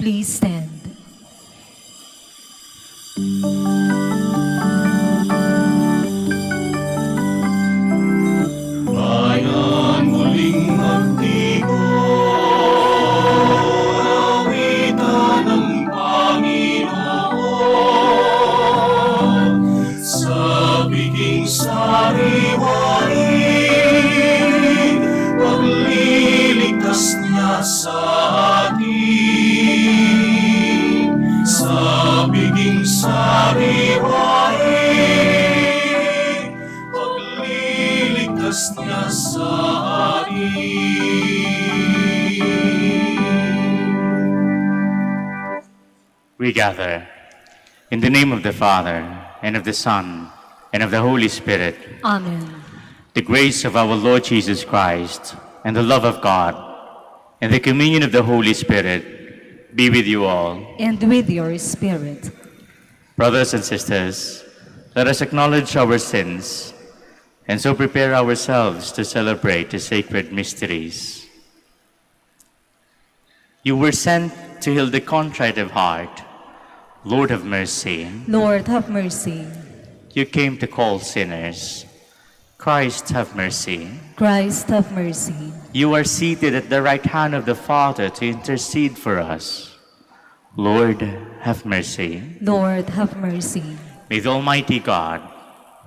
Please stand. Bayan muling magtipon, awitan ng Panginoon. Sa biging sariwain, pagliligtas niya sa atin. Sa biging sariwain, pagliligtas niya sa atin. We gather in the name of the Father, and of the Son, and of the Holy Spirit. Amen. The grace of our Lord Jesus Christ, and the love of God, and the communion of the Holy Spirit be with you all. And with your spirit. Brothers and sisters, let us acknowledge our sins, and so prepare ourselves to celebrate the sacred mysteries. You were sent to heal the contrite of heart. Lord, have mercy. Lord, have mercy. You came to call sinners. Christ, have mercy. Christ, have mercy. You are seated at the right hand of the Father to intercede for us. Lord, have mercy. Lord, have mercy. May the Almighty God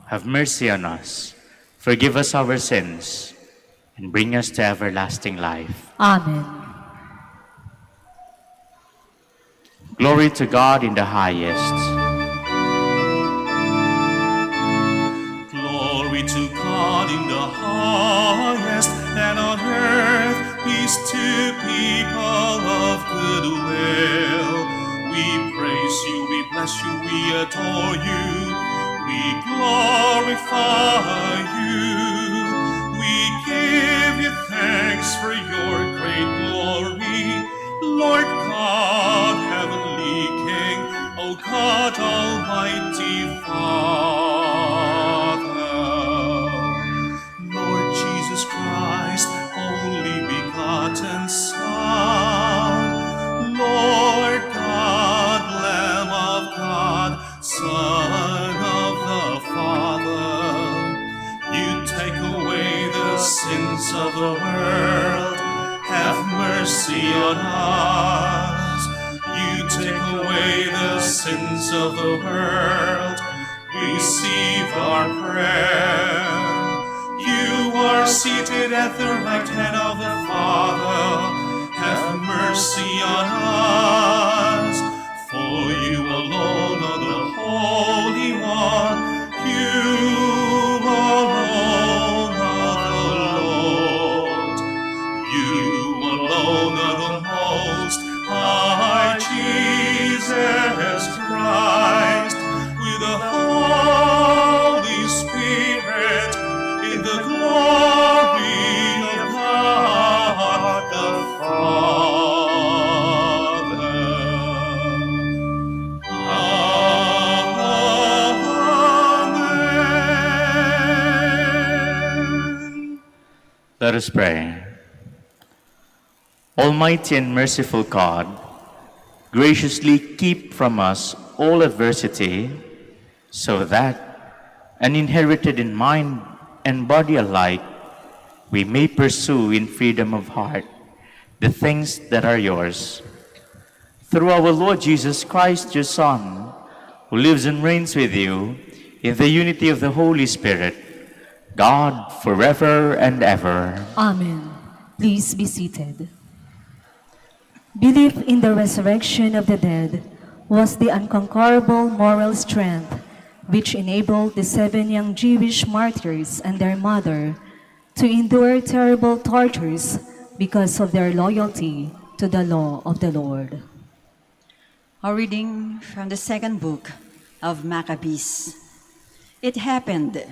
have mercy on us, forgive us our sins, and bring us to everlasting life. Amen. Glory to God in the highest. Glory to God in the highest, and on earth peace to people of good will. We praise you, we bless you, we adore you, we glorify you. We give you thanks for your great glory, Lord God, heavenly King, O God, Almighty Father. Lord Jesus Christ, only begotten Son, Lord God, Lamb of God, Son of the Father, you take away the sins of the world, have mercy on us. You take away the sins of the world, receive our prayer. You are seated at the right hand of the Father, have mercy on us. For you alone are the Holy One, you alone are the Lord. You alone are the Most High, Jesus Christ, with the Holy Spirit, in the glory of God the Father. Amen. Let us pray. Almighty and merciful God, graciously keep from us all adversity, so that, uninherited in mind and body alike, we may pursue in freedom of heart the things that are yours. Through our Lord Jesus Christ, your Son, who lives and reigns with you in the unity of the Holy Spirit, God, forever and ever. Amen. Please be seated. Belief in the resurrection of the dead was the unconquerable moral strength which enabled the 7 young Jewish martyrs and their mother to endure terrible tortures because of their loyalty to the law of the Lord. A reading from the second book of Maccabees. It happened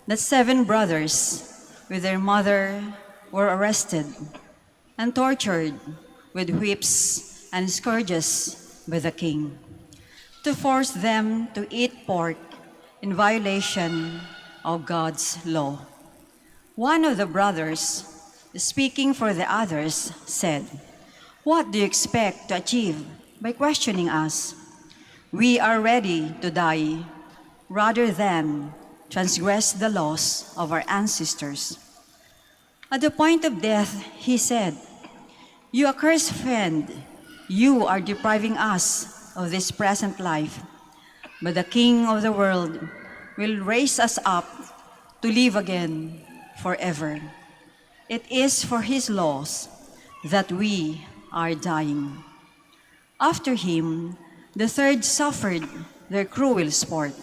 that 7 brothers with their mother were arrested and tortured with whips and scourges by the king, to force them to eat pork in violation of God's law. One of the brothers, speaking for the others, said, What do you expect to achieve by questioning us? We are ready to die rather than transgress the laws of our ancestors. At the point of death, he said, "You accursed friend, you are depriving us of this present life, but the King of the world will raise us up to live again forever. It is for his laws that we are dying." After him, the third suffered their cruel sport.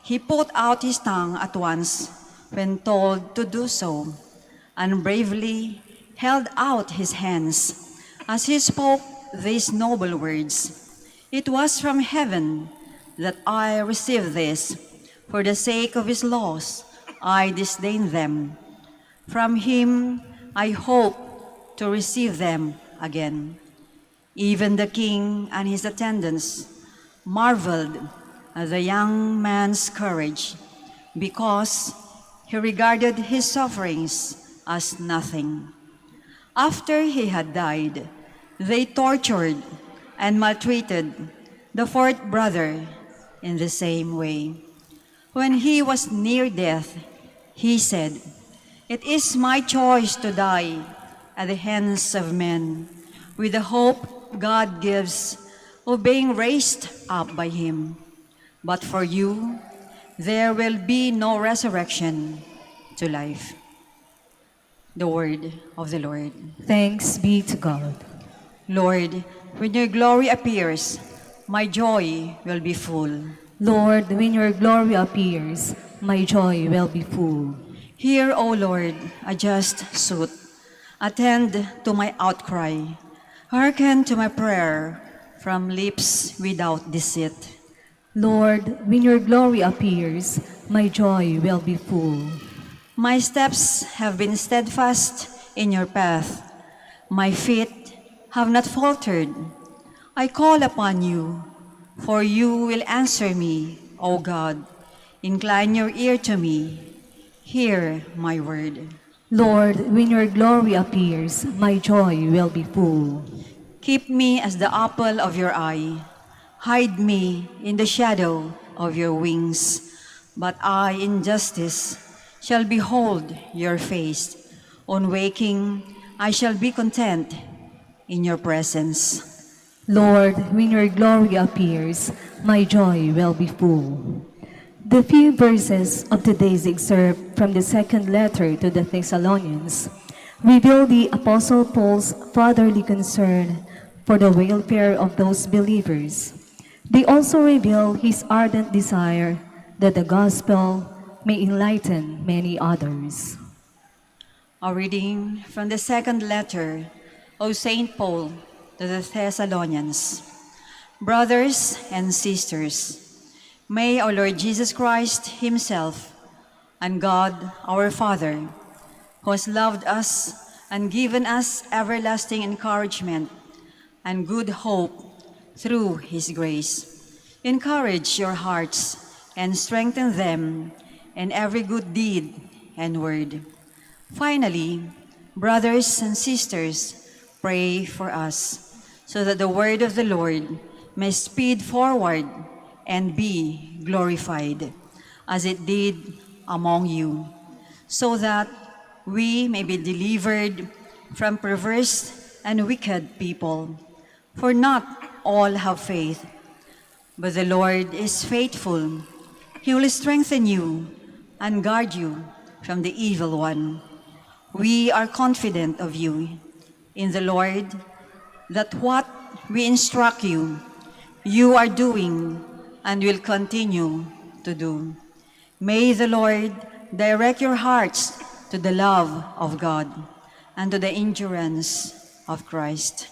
He put out his tongue at once when told to do so, and bravely held out his hands as he spoke these noble words. "It was from heaven that I received this. For the sake of his laws, I disdain them. From him I hope to receive them again." Even the king and his attendants marveled at the young man's courage, because he regarded his sufferings as nothing. After he had died, they tortured and maltreated the fourth brother in the same way. When he was near death, he said, "It is my choice to die at the hands of men, with the hope God gives of being raised up by him. But for you, there will be no resurrection to life." The word of the Lord. Thanks be to God. Lord, when your glory appears, my joy will be full. Lord, when your glory appears, my joy will be full. Hear, O Lord, a just suit. Attend to my outcry. Hearken to my prayer from lips without deceit. Lord, when your glory appears, my joy will be full. My steps have been steadfast in your path. My feet have not faltered. I call upon you, for you will answer me, O God. Incline your ear to me. Hear my word. Lord, when your glory appears, my joy will be full. Keep me as the apple of your eye. Hide me in the shadow of your wings. But I, in justice, shall behold your face. On waking, I shall be content in your presence. Lord, when your glory appears, my joy will be full. The few verses of today's excerpt from the second letter to the Thessalonians reveal the Apostle Paul's fatherly concern for the welfare of those believers. They also reveal his ardent desire that the gospel may enlighten many others. A reading from the second letter of St. Paul to the Thessalonians. Brothers and sisters, may our Lord Jesus Christ himself and God our Father, who has loved us and given us everlasting encouragement and good hope through his grace, encourage your hearts and strengthen them in every good deed and word. Finally, brothers and sisters, pray for us, so that the word of the Lord may speed forward and be glorified, as it did among you, so that we may be delivered from perverse and wicked people. For not all have faith, but the Lord is faithful. He will strengthen you and guard you from the evil one. We are confident of you in the Lord, that what we instruct you, you are doing and will continue to do. May the Lord direct your hearts to the love of God and to the endurance of Christ.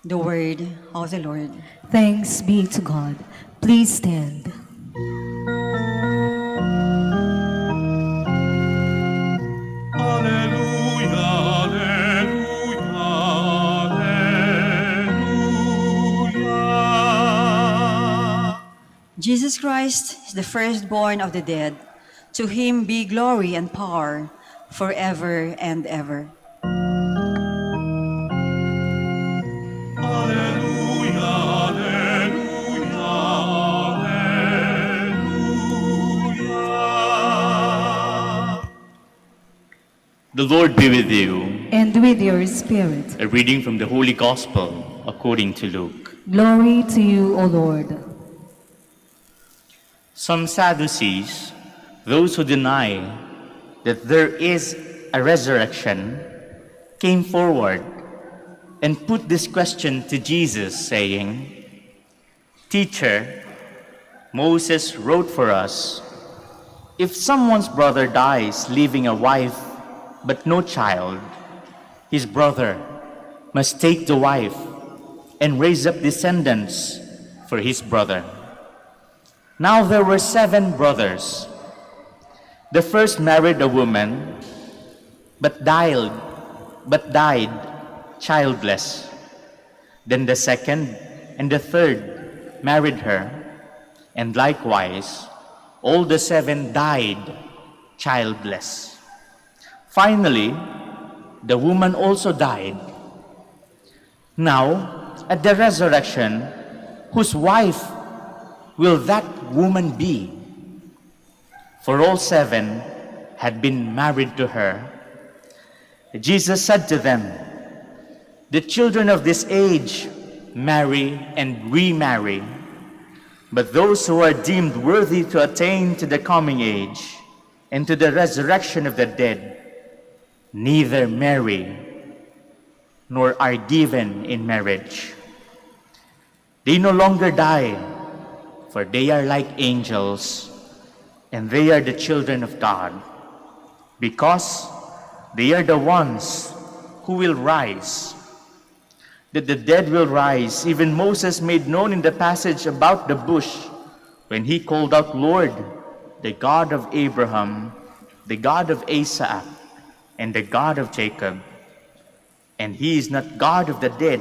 The word of the Lord. Thanks be to God. Please stand. Alleluia, alleluia, alleluia. Jesus Christ is the firstborn of the dead. To him be glory and power forever and ever. The Lord be with you. And with your spirit. A reading from the Holy Gospel according to Luke. Glory to you, O Lord. Some Sadducees, those who deny that there is a resurrection, came forward and put this question to Jesus, saying, "Teacher, Moses wrote for us, if someone's brother dies leaving a wife but no child, his brother must take the wife and raise up descendants for his brother. Now there were 7 brothers. The first married a woman, but died childless. Then the second and the third married her, and likewise all the 7 died childless. Finally, the woman also died. Now, at the resurrection, whose wife will that woman be? For all 7 had been married to her." Jesus said to them, "The children of this age marry and remarry, but those who are deemed worthy to attain to the coming age and to the resurrection of the dead neither marry nor are given in marriage. They no longer die, for they are like angels, and they are the children of God, because they are the ones who will rise. That the dead will rise, even Moses made known in the passage about the bush, when he called out, 'Lord, the God of Abraham, the God of Isaac, and the God of Jacob.' And he is not God of the dead,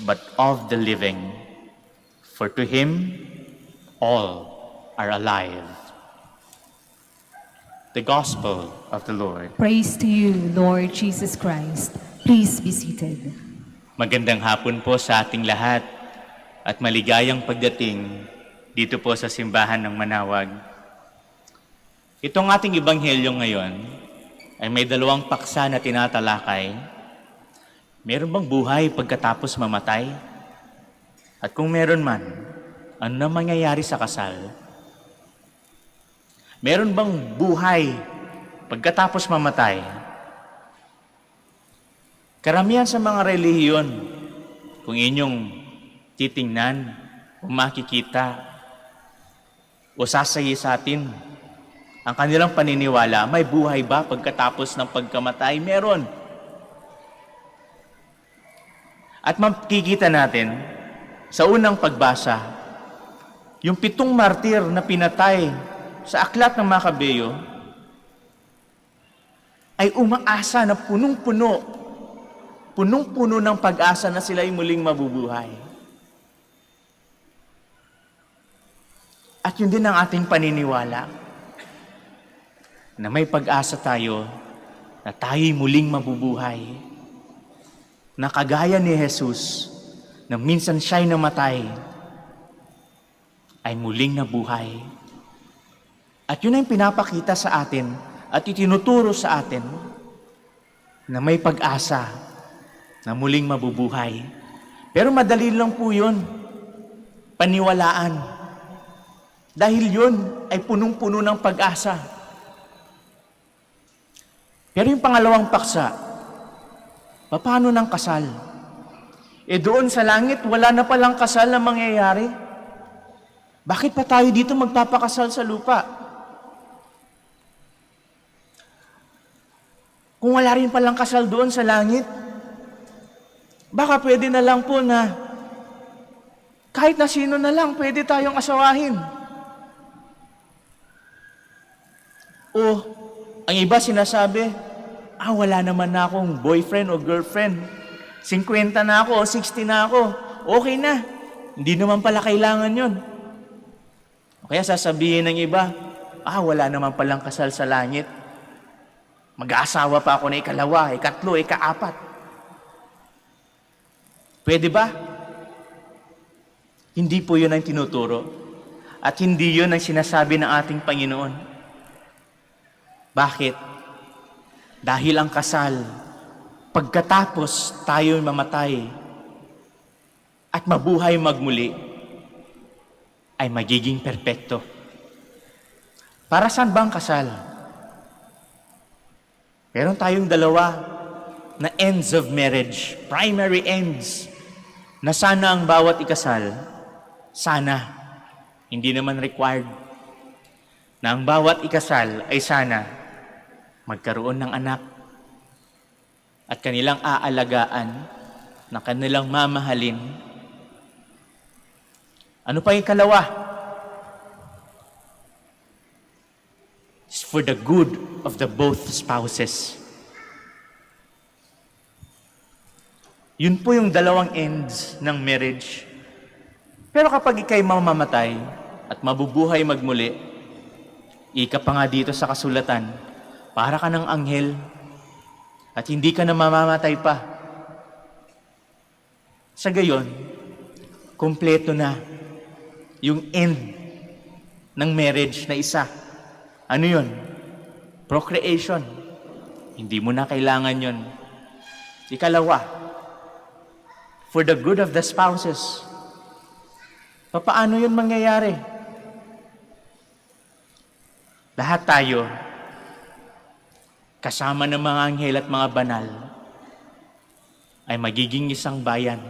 but of the living. For to him all are alive." The Gospel of the Lord. Praise to you, Lord Jesus Christ. Please be seated. Magandang hapon po sa ating lahat at maligayang pagdating dito po sa simbahan ng Manaoag. Itong ating ebanghelyo ngayon ay may 2 paksa na tinatalakay. Meron bang buhay pagkatapos mamatay? At kung meron man, ano na mangyayari sa kasal? Meron bang buhay pagkatapos mamatay? Karamihan sa mga relihiyon, kung inyong titingnan o makikita o sasayi sa atin, ang kanilang paniniwala, may buhay ba pagkatapos ng pagkamatay? Meron. At makikita natin sa unang pagbasa, yung 7 martir na pinatay sa aklat ng Makabeyo ay umaasa na punong-puno ng pag-asa na sila ay muling mabubuhay. At yun din ang ating paniniwala, na may pag-asa tayo na tayo'y muling mabubuhay. Na kagaya ni Jesus, na minsan siya'y namatay, ay muling nabuhay. At yun ay pinapakita sa atin at itinuturo sa atin na may pag-asa na muling mabubuhay. Pero madali lang po yun, paniwalaan. Dahil yun ay punong-puno ng pag-asa. Pero yung pangalawang paksa, paano ng kasal? Doon sa langit, wala na palang kasal na mangyayari. Bakit pa tayo dito magpapakasal sa lupa? Kung wala rin palang kasal doon sa langit, baka pwede na lang po na kahit na sino na lang pwede tayong asawahin. O ang iba sinasabi, wala naman na akong boyfriend o girlfriend. 50 na ako o 60 na ako. Okay na. Hindi naman pala kailangan yun. O kaya sasabihin ng iba, wala naman palang kasal sa langit. Mag-aasawa pa ako na 2, 3, 4. Pwede ba? Hindi po yun ang tinuturo. At hindi yun ang sinasabi ng ating Panginoon. Bakit? Dahil ang kasal, pagkatapos tayo mamatay at mabuhay magmuli, ay magiging perpekto. Para saan ba ang kasal? Meron tayong dalawa na ends of marriage, primary ends, na sana ang bawat ikasal, sana, hindi naman required, na ang bawat ikasal ay sana magkaroon ng anak at kanilang aalagaan, na kanilang mamahalin. Ano pa yung ikalawa? It's for the good of the both spouses. Yun po yung dalawang ends ng marriage. Pero kapag ikay mamamatay at mabubuhay magmuli, ika pa nga dito sa kasulatan, para ka ng anghel at hindi ka na mamamatay pa. Sa gayon, kumpleto na yung end ng marriage na isa. Ano yun? Procreation. Hindi mo na kailangan yun. Ikalawa, for the good of the spouses. Paano yun mangyayari? Lahat tayo, kasama ng mga anghel at mga banal, ay magiging isang bayan.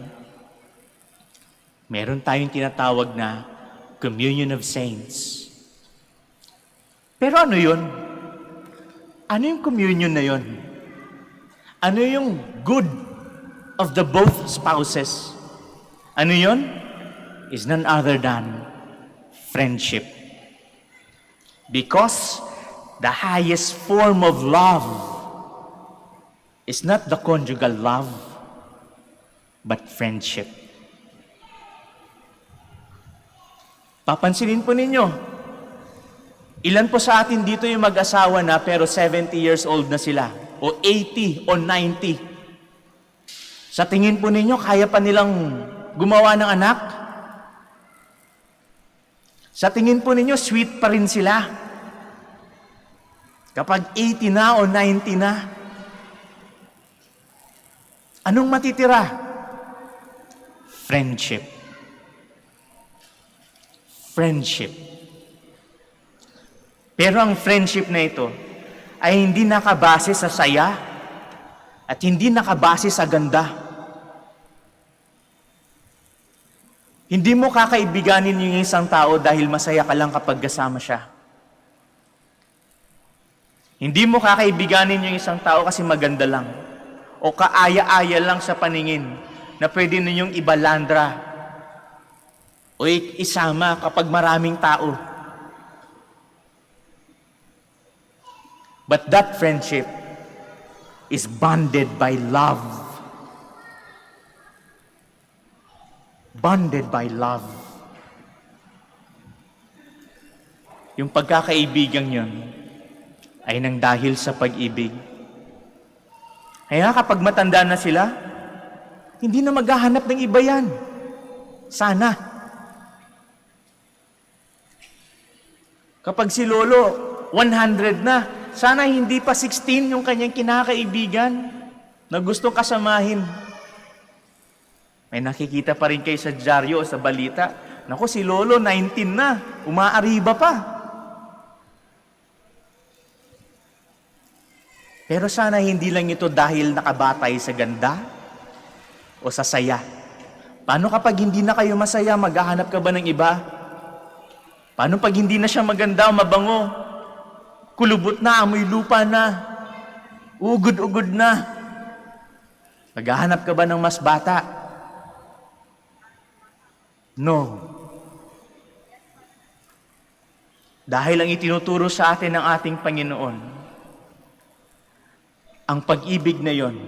Meron tayong tinatawag na Communion of Saints. Pero ano yun? Ano yung communion na yun? Ano yung good of the both spouses? Ano yun? Is none other than friendship. Because the highest form of love is not the conjugal love, but friendship. Papansinin po ninyo, ilan po sa atin dito yung mag-asawa na pero 70 years old na sila, o 80 o 90. Sa tingin po ninyo, kaya pa nilang gumawa ng anak? Sa tingin po ninyo, sweet pa rin sila? Kapag 80 na o 90 na, anong matitira? Friendship. Friendship. Pero ang friendship na ito ay hindi nakabase sa saya at hindi nakabase sa ganda. Hindi mo kakaibiganin yung isang tao dahil masaya ka lang kapag kasama siya. Hindi mo kakaibiganin yung isang tao kasi maganda lang o kaaya-aya lang sa paningin na pwede ninyong ibalandra o isama kapag maraming tao. But that friendship is bonded by love. Bonded by love. Yung pagkakaibigan yun ay nang dahil sa pag-ibig. Kaya kapag matanda na sila, hindi na maghahanap ng iba yan. Sana. Kapag si Lolo, 100 na, sana hindi pa 16 yung kanyang kinakaibigan na gustong kasamahin. May nakikita pa rin kayo sa dyaryo o sa balita. Naku, si Lolo, 19 na. Umaariba pa. Pero sana hindi lang ito dahil nakabatay sa ganda o sa saya. Paano kapag hindi na kayo masaya, maghahanap ka ba ng iba? Paano pag hindi na siya maganda o mabango? Kulubot na, amoy lupa na, ugod-ugod na. Maghahanap ka ba ng mas bata? No. Dahil ang itinuturo sa atin ng ating Panginoon, ang pag-ibig na yon,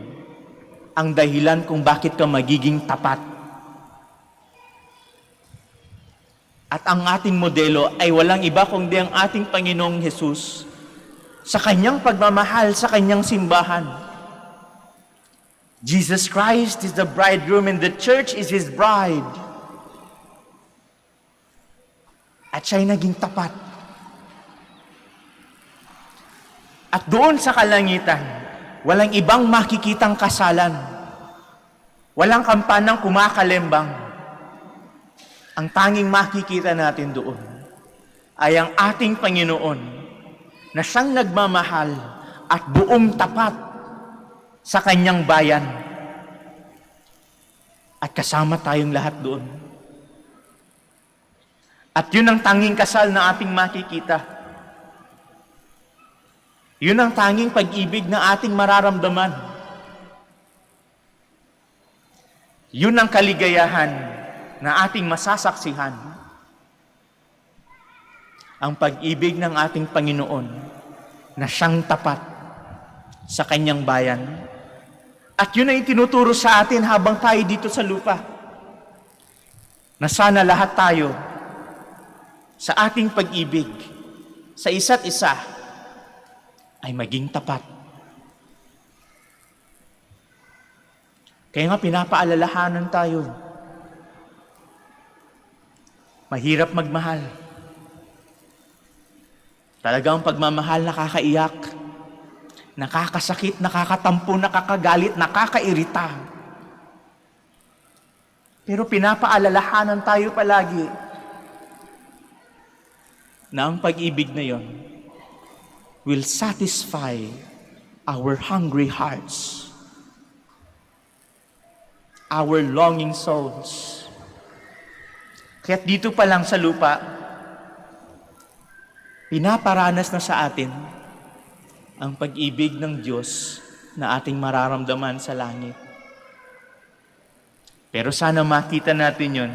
ang dahilan kung bakit ka magiging tapat. At ang ating modelo ay walang iba kundi ang ating Panginoong Jesus sa kanyang pagmamahal sa kanyang simbahan. Jesus Christ is the bridegroom and the church is His bride. At siya'y naging tapat. At doon sa kalangitan, walang ibang makikitang kasalan. Walang kampanang kumakalembang. Ang tanging makikita natin doon ay ang ating Panginoon na siyang nagmamahal at buong tapat sa kanyang bayan. At kasama tayong lahat doon. At yun ang tanging kasal na ating makikita. Yun ang tanging pag-ibig na ating mararamdaman. Yun ang kaligayahan na ating masasaksihan. Ang pag-ibig ng ating Panginoon na siyang tapat sa kanyang bayan. At yun ay tinuturo sa atin habang tayo dito sa lupa. Na sana lahat tayo sa ating pag-ibig sa isa't isa ay maging tapat. Kaya nga pinapaalalahanan tayo. Mahirap magmahal. Talagang pagmamahal nakakaiyak, nakakasakit, nakakatampo, nakakagalit, nakakairita. Pero pinapaalalahanan tayo palagi na ang pag-ibig na yon will satisfy our hungry hearts, our longing souls. Kaya't dito pa lang sa lupa, pinaparanas na sa atin ang pag-ibig ng Diyos na ating mararamdaman sa langit. Pero sana makita natin yon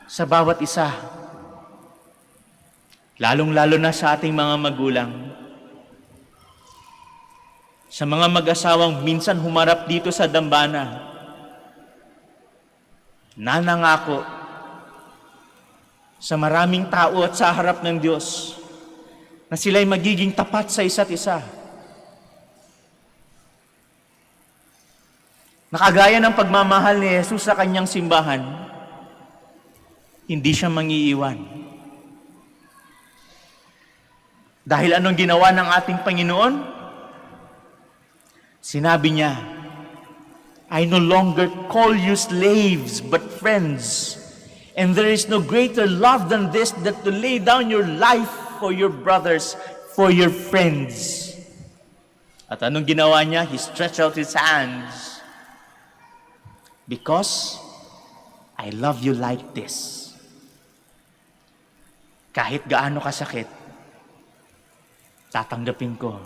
sa bawat isa. Lalong-lalo na sa ating mga magulang. Sa mga mag-asawang minsan humarap dito sa dambana, nanangako sa maraming tao at sa harap ng Diyos na sila'y magiging tapat sa isa't isa. Nakagaya ng pagmamahal ni Jesus sa kanyang simbahan, hindi siya mangiiwan. Dahil anong ginawa ng ating Panginoon? Sinabi niya, I no longer call you slaves, but friends. And there is no greater love than this, that to lay down your life for your brothers, for your friends. At anong ginawa niya? He stretched out his hands. Because I love you like this. Kahit gaano kasakit, tatanggapin ko.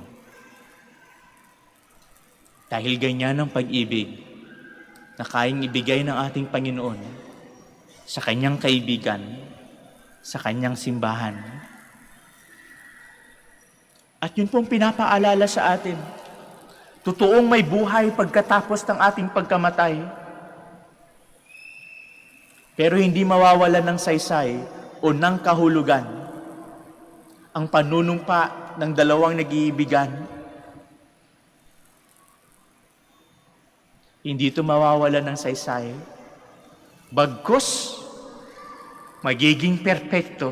Dahil ganyan ang pag-ibig na kayang ibigay ng ating Panginoon sa kanyang kaibigan, sa kanyang simbahan. At yun pong pinapaalala sa atin. Totoong may buhay pagkatapos ng ating pagkamatay. Pero hindi mawawala ng saysay o ng kahulugan ang panunumpa ng dalawang nag-iibigan. Hindi ito mawawala ng saysay. Bagkus, magiging perpekto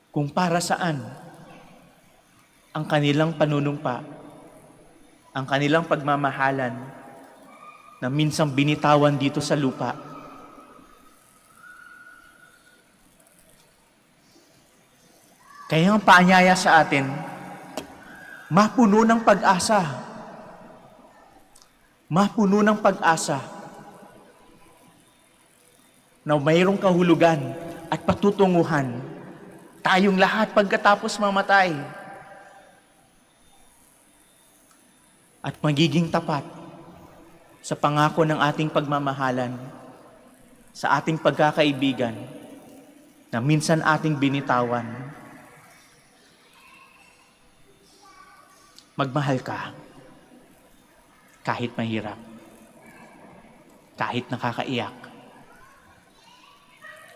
kung para saan ang kanilang panunumpa, ang kanilang pagmamahalan na minsang binitawan dito sa lupa. Kaya ang paanyaya sa atin, mapuno ng pag-asa. Mapuno ng pag-asa na mayroong kahulugan at patutunguhan tayong lahat pagkatapos mamatay. At magiging tapat sa pangako ng ating pagmamahalan, sa ating pagkakaibigan, na minsan ating binitawan. Magmahal ka kahit mahirap, kahit nakakaiyak,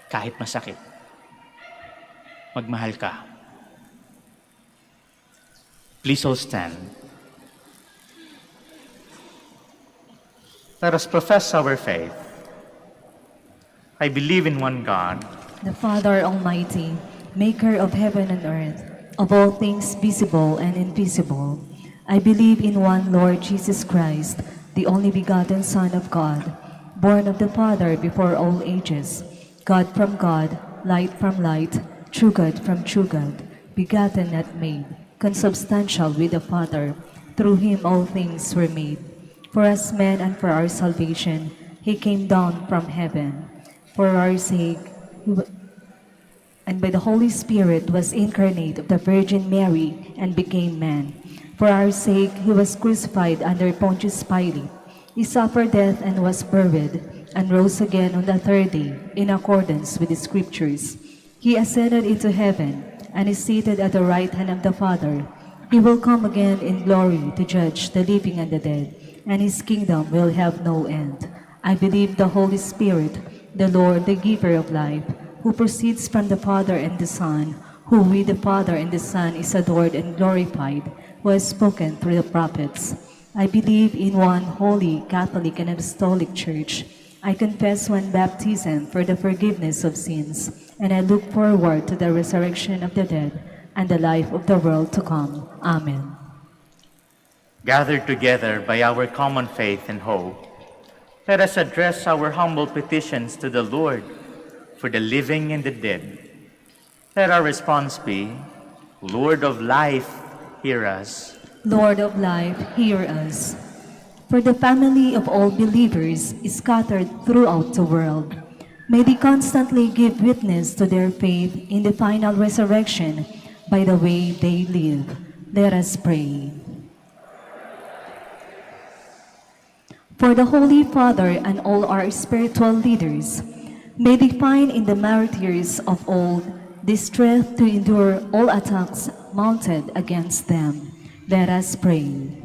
kahit masakit. Magmahal ka. Please all stand. Let us profess our faith. I believe in one God, The Father Almighty, maker of heaven and earth, of all things visible and invisible. I believe in one Lord Jesus Christ, the only begotten Son of God, born of the Father before all ages, God from God, light from light, true God from true God, begotten not made, consubstantial with the Father. Through him all things were made. For us men and for our salvation, he came down from heaven. For our sake, and by the Holy Spirit was incarnate of the Virgin Mary and became man. For our sake he was crucified under Pontius Pilate. He suffered death and was buried, and rose again on the third day, in accordance with the Scriptures. He ascended into heaven, and is seated at the right hand of the Father. He will come again in glory to judge the living and the dead, and his kingdom will have no end. I believe the Holy Spirit, the Lord, the giver of life, who proceeds from the Father and the Son, who with the Father and the Son is adored and glorified, who has spoken through the prophets. I believe in one holy, Catholic, and Apostolic Church. I confess one baptism for the forgiveness of sins, and I look forward to the resurrection of the dead and the life of the world to come. Amen. Gathered together by our common faith and hope, let us address our humble petitions to the Lord for the living and the dead. Let our response be, Lord of life, hear us. Lord of life, hear us. For the family of all believers scattered throughout the world, may they constantly give witness to their faith in the final resurrection by the way they live. Let us pray. For the Holy Father and all our spiritual leaders, may they find in the martyrs of old the strength to endure all attacks mounted against them. Let us pray.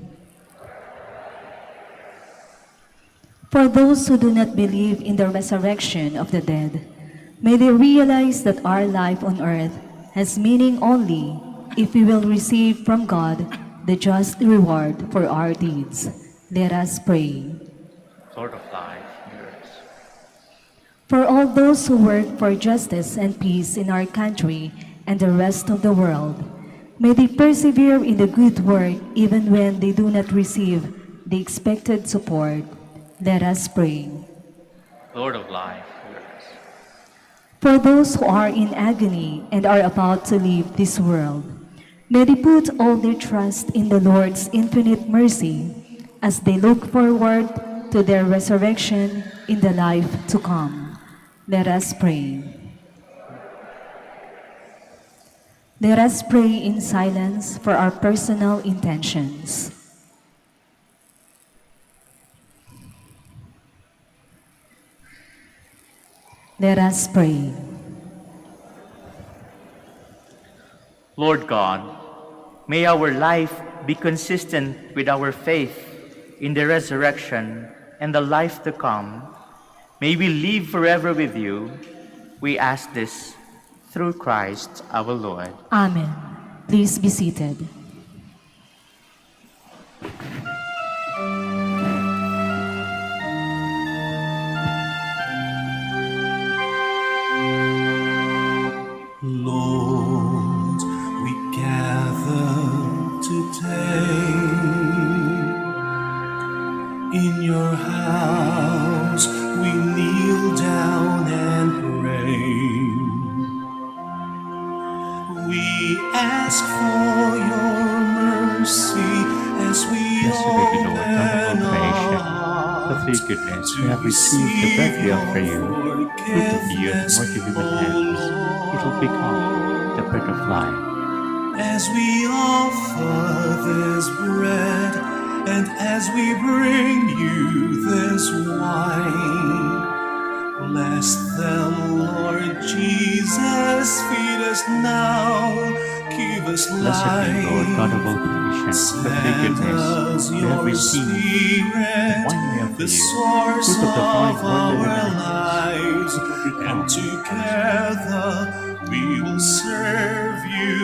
For those who do not believe in the resurrection of the dead, may they realize that our life on earth has meaning only if we will receive from God the just reward for our deeds. Let us pray. Lord of life, hear us. For all those who work for justice and peace in our country and the rest of the world, may they persevere in the good work even when they do not receive the expected support. Let us pray. Lord of life, hear us. For those who are in agony and are about to leave this world, may they put all their trust in the Lord's infinite mercy as they look forward to their resurrection in the life to come. Let us pray. Let us pray in silence for our personal intentions. Let us pray. Lord God, may our life be consistent with our faith in the resurrection and the life to come. May we live forever with you. We ask this through Christ our Lord. Amen. Please be seated. Lord, we gather today in your house. We kneel down and pray. We ask for your mercy as we Blessed be the Lord, God of open all creation. our For hearts three goodness, to we have received the bread we offer receive you. your Fruit of the earth, forgiveness, work of human hands. It will become the bread of life. as we offer this bread and as we bring you this wine. Bless them, Lord Jesus, feed us now, give us Blessed be the Lord, God of all creation. For three goodness, we have received the wine we offer the you. source Fruit of the vine, of work of our human hands. lives, It will become and together we will serve you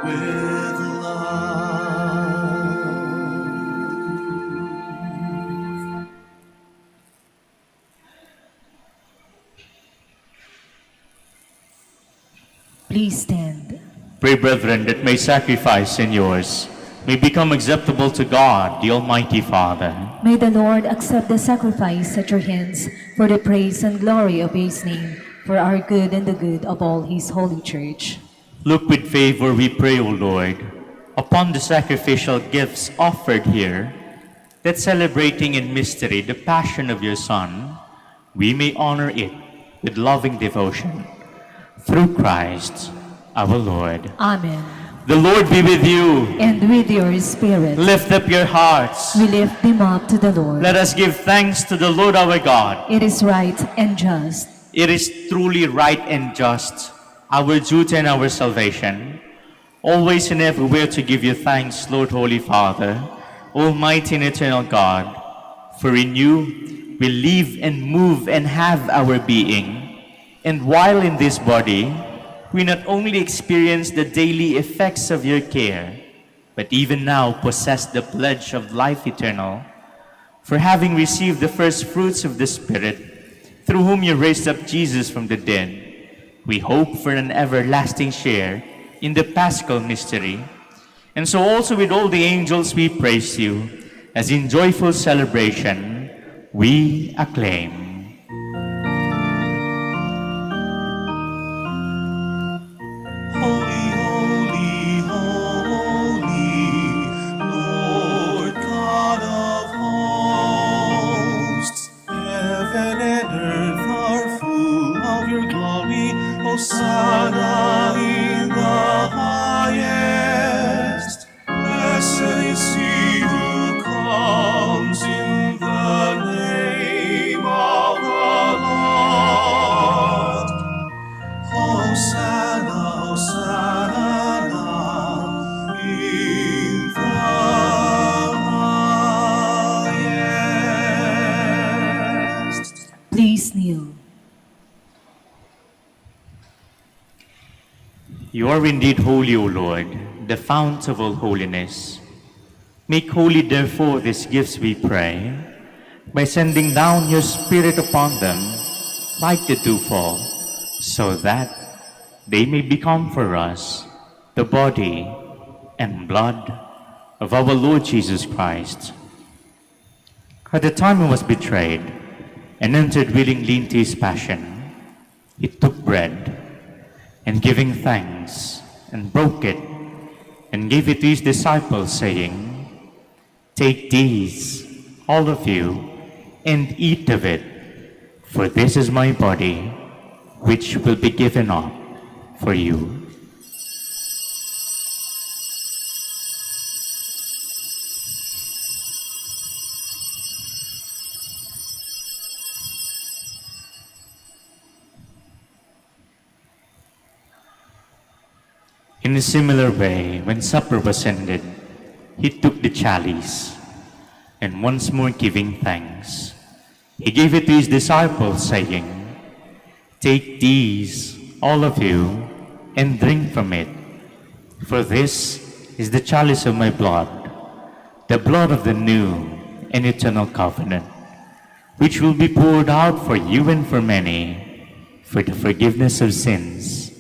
with love. Please stand. Pray, brethren, that my sacrifice and yours may become acceptable to God, the Almighty Father. May the Lord accept the sacrifice at your hands for the praise and glory of his name, for our good and the good of all his holy church. Look with favor, we pray, O Lord, upon the sacrificial gifts offered here, that celebrating in mystery the passion of your Son, we may honor it with loving devotion. Through Christ our Lord. Amen. The Lord be with you. And with your spirit, Lift up your hearts. we lift them up to the Lord. Let us give thanks to the Lord our God. It is right and just. It is truly right and just, our duty and our salvation, always and everywhere to give you thanks, Lord Holy Father, Almighty and eternal God, for in you we live and move and have our being. And while in this body, we not only experience the daily effects of your care, but even now possess the pledge of life eternal. For having received the first fruits of the Spirit, through whom you raised up Jesus from the dead, we hope for an everlasting share in the Paschal mystery. And so also with all the angels we praise you, as in joyful celebration we acclaim. Holy, holy, holy, Lord God of hosts. Heaven and earth are full of your glory. Hosanna in the highest. Blessed is he who comes in the name of the Lord. Hosanna, Hosanna in the highest. Please kneel. You are indeed holy, O Lord, the fount of all holiness. Make holy, therefore, these gifts, we pray, by sending down your Spirit upon them like the dewfall, so that they may become for us the body and blood of our Lord Jesus Christ. At the time he was betrayed and entered willingly into his passion, he took bread, and giving thanks, and broke it, and gave it to his disciples, saying, "Take these, all of you, and eat of it, for this is my body, which will be given up for you." In a similar way, when supper was ended, he took the chalice, and once more giving thanks, he gave it to his disciples, saying, "Take these, all of you, and drink from it, for this is the chalice of my blood, the blood of the new and eternal covenant, which will be poured out for you and for many, for the forgiveness of sins.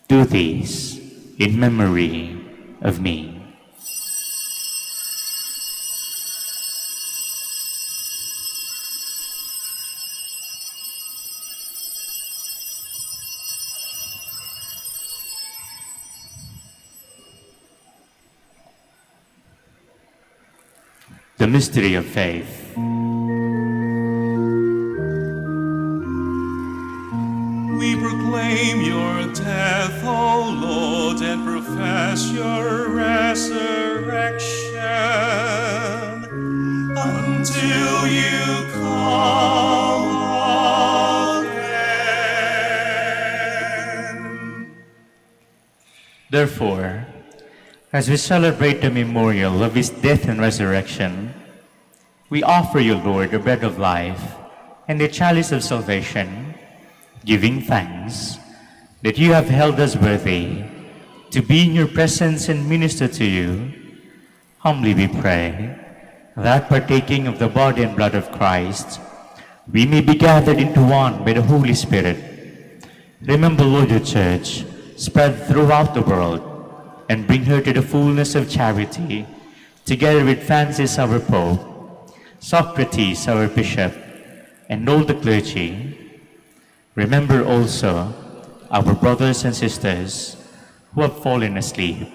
Do this in memory of me." The mystery of faith. We proclaim your death, O Lord, and profess your resurrection until you come again. Therefore, as we celebrate the memorial of his death and resurrection, we offer you, Lord, the bread of life and the chalice of salvation, giving thanks that you have held us worthy to be in your presence and minister to you. Humbly we pray that, partaking of the body and blood of Christ, we may be gathered into one by the Holy Spirit. Remember, Lord, your church spread throughout the world, and bring her to the fullness of charity, together with Francis our Pope, Socrates our Bishop, and all the clergy. Remember also our brothers and sisters who have fallen asleep.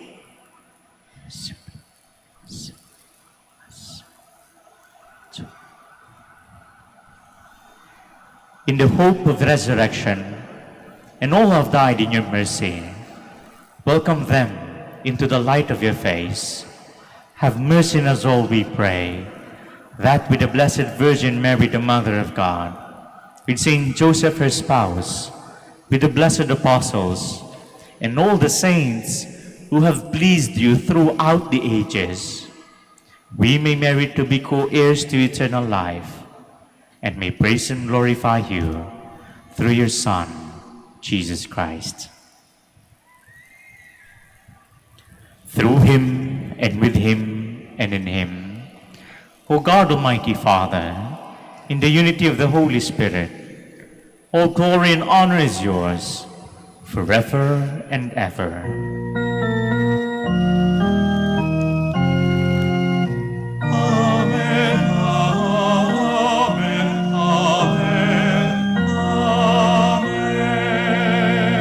In the hope of resurrection, and all who have died in your mercy, welcome them into the light of your face. Have mercy on us all, we pray, that with the Blessed Virgin Mary, the Mother of God, with Saint Joseph, her spouse, with the blessed apostles, and all the saints who have pleased you throughout the ages, we may merit to be co-heirs to eternal life, and may praise and glorify you through your Son, Jesus Christ. Through him, and with him, and in him, O God, Almighty Father, in the unity of the Holy Spirit, all glory and honor is yours, forever and ever. Amen, amen, amen,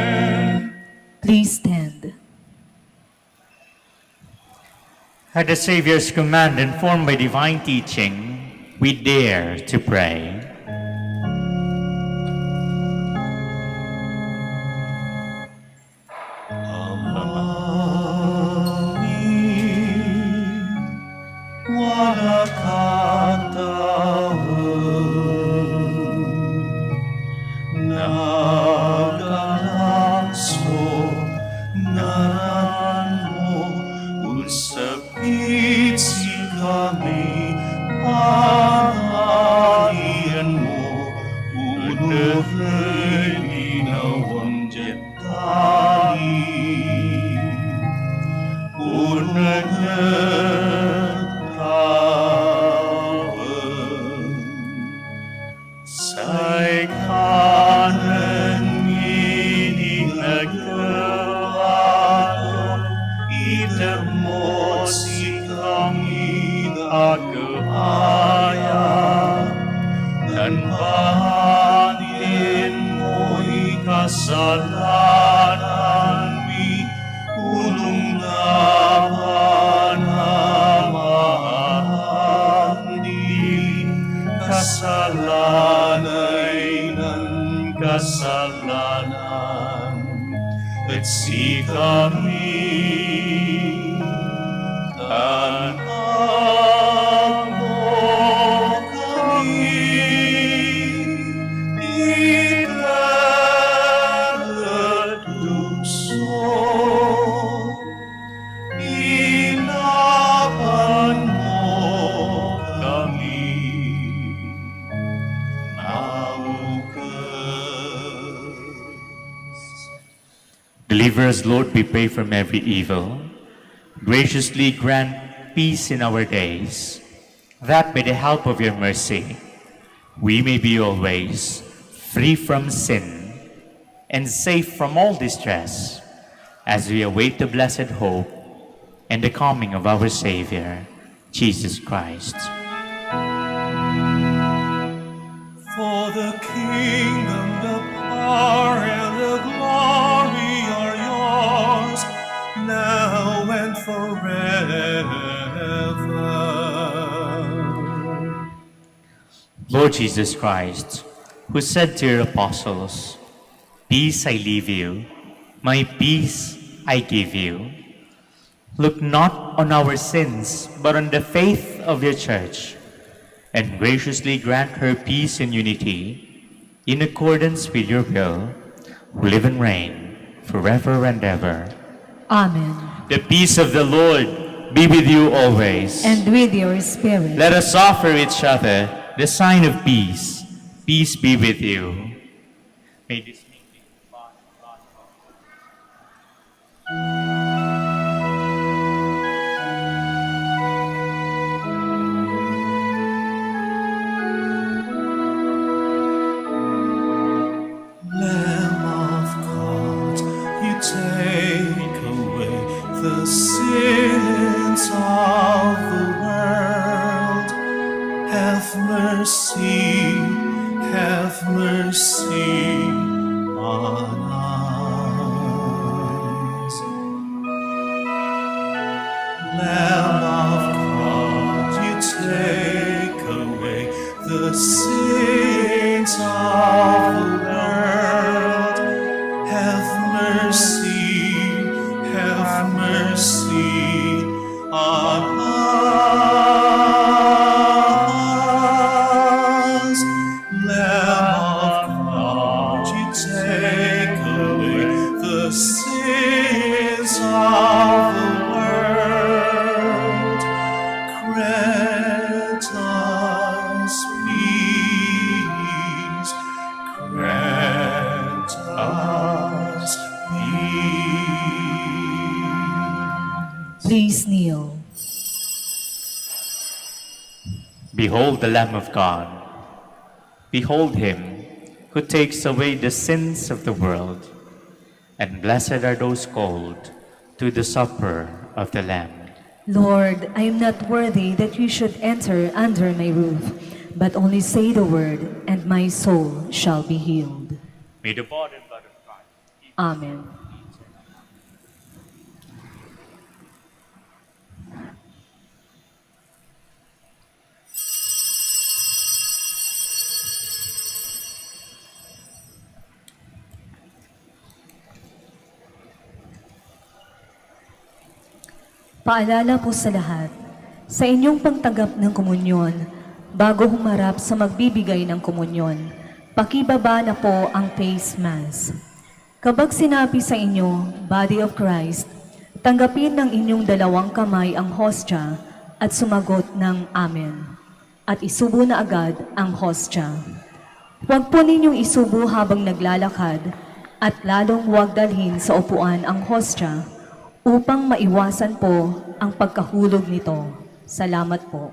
amen. Please stand. At the Savior's command, informed by divine teaching, we dare to pray. Deliver us, Lord, we pray, from every evil. Graciously grant peace in our days, that by the help of your mercy, we may be always free from sin and safe from all distress, as we await the blessed hope and the coming of our Savior, Jesus Christ. For the kingdom, the power, and the glory are yours, now and forever. Lord Jesus Christ, who said to your apostles, "Peace I leave you, my peace I give you," look not on our sins, but on the faith of your church, and graciously grant her peace and unity, in accordance with your will, who live and reign forever and ever. Amen. The peace of the Lord be with you always. And with your spirit. Let us offer each other the sign of peace. Peace be with you. May this meeting be God. Lamb of God, you take away the have mercy on us. Lamb of God, you take away the sins of the world. Have mercy on us. Lamb of God, you take away the sins of the world. Grant us peace. Grant us peace. Please kneel. Behold the Lamb of God. Behold him who takes away the sins of the world. And blessed are those called to the supper of the Lamb. Lord, I am not worthy that you should enter under my roof, but only say the word, and my soul shall be healed. May the body and blood of Christ. Amen. Paalala po sa lahat, sa inyong pagtanggap ng komunyon, bago humarap sa magbibigay ng komunyon, pakibaba na po ang face mask. Kapag sinabi sa inyo, Body of Christ, tanggapin ng inyong dalawang kamay ang hostya at sumagot ng Amen. At isubo na agad ang hostya. Huwag po ninyong isubo habang naglalakad at lalong huwag dalhin sa upuan ang hostya upang maiwasan po ang pagkahulog nito. Salamat po.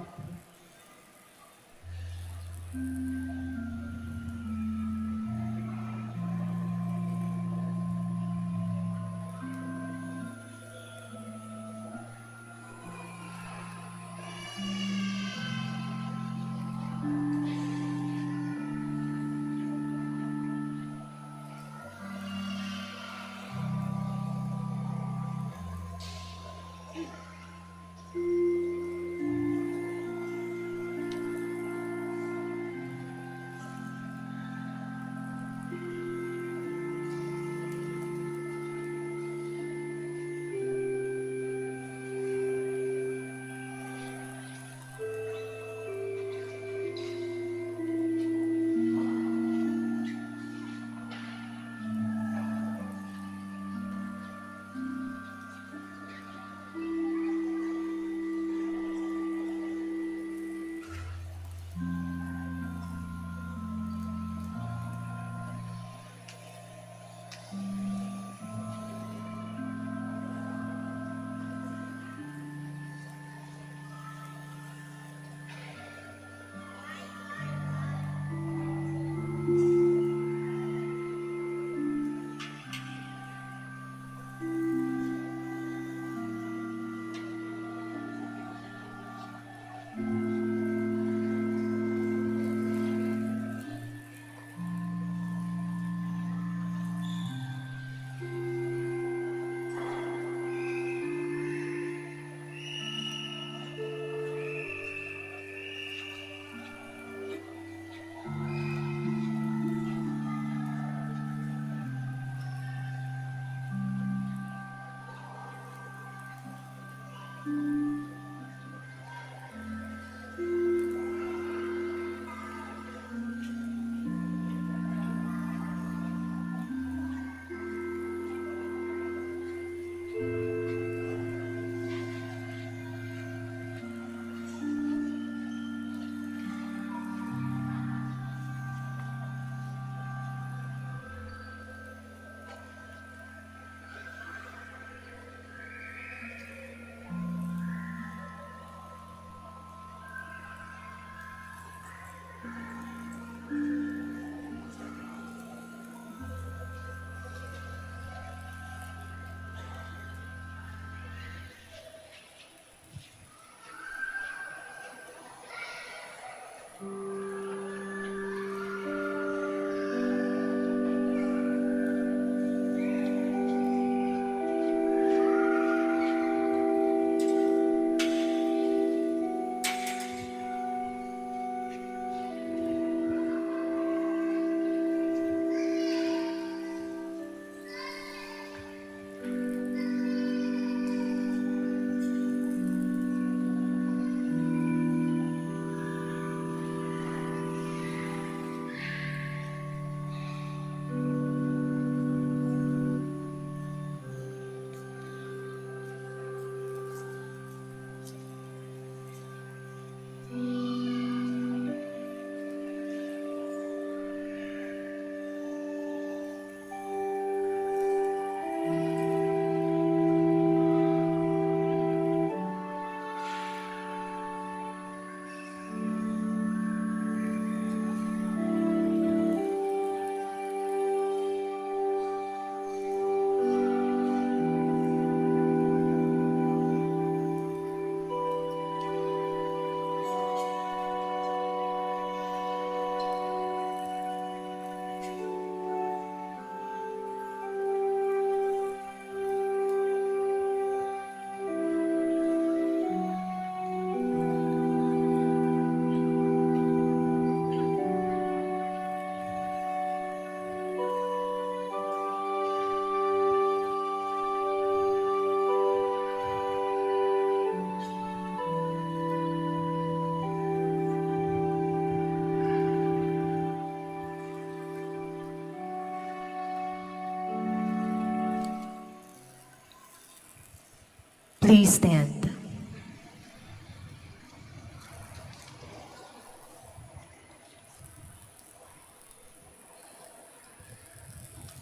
Please stand.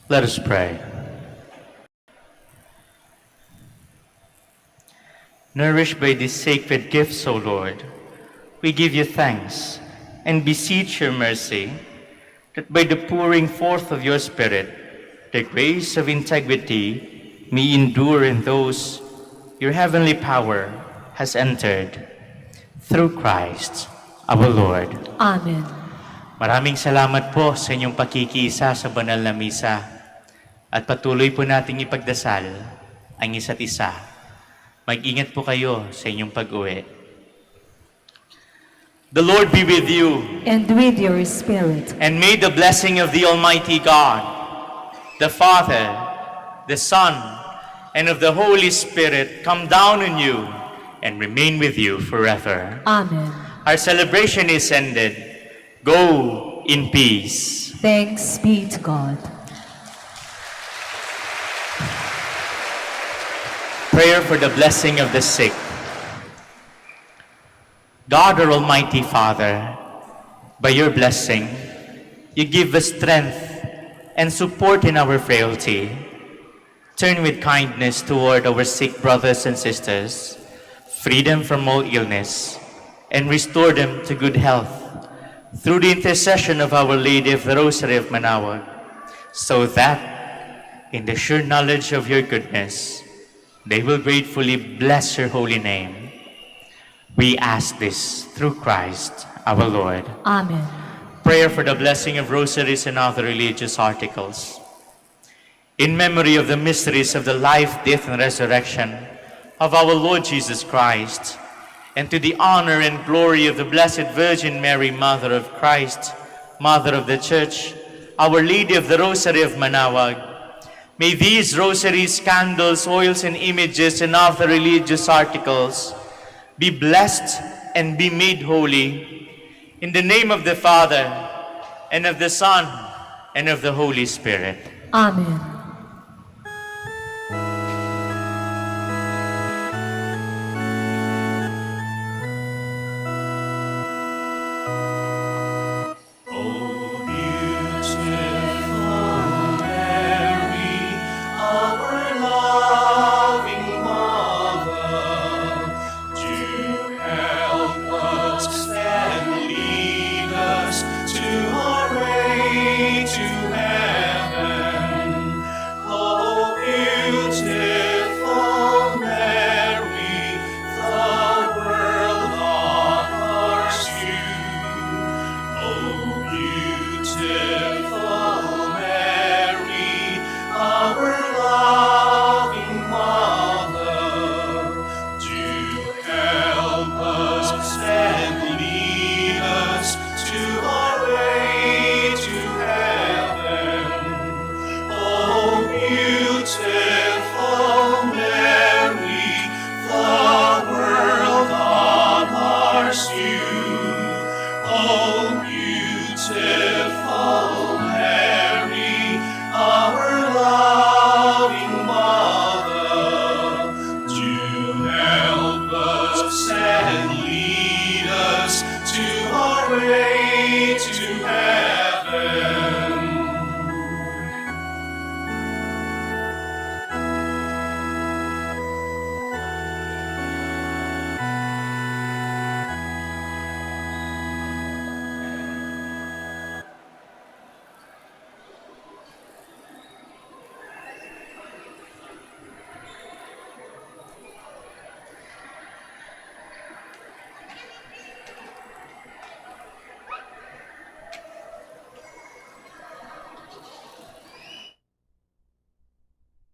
Let us pray. Nourished by these sacred gifts, O Lord, we give you thanks and beseech your mercy that by the pouring forth of your Spirit, the grace of integrity may endure in those your heavenly power has entered. Through Christ, our Lord. Amen. Maraming salamat po sa inyong pakikiisa sa banal na misa at patuloy po nating ipagdasal ang isa't isa. Mag-ingat po kayo sa inyong pag-uwi. The Lord be with you. And with your spirit. And may the blessing of the Almighty God, the Father, the Son, and of the Holy Spirit come down on you and remain with you forever. Amen. Our celebration is ended. Go in peace. Thanks be to God. Prayer for the blessing of the sick. God, our Almighty Father, by your blessing, you give us strength and support in our frailty. Turn with kindness toward our sick brothers and sisters, free them from all illness, and restore them to good health through the intercession of Our Lady of the Rosary of Manaoag, so that, in the sure knowledge of your goodness, they will gratefully bless your holy name. We ask this through Christ our Lord. Amen. Prayer for the blessing of rosaries and other religious articles. In memory of the mysteries of the life, death, and resurrection of our Lord Jesus Christ, and to the honor and glory of the Blessed Virgin Mary, Mother of Christ, Mother of the Church, Our Lady of the Rosary of Manaoag, may these rosaries, candles, oils, and images and other religious articles be blessed and be made holy. In the name of the Father, and of the Son, and of the Holy Spirit. Amen. And lead us to our way to heaven.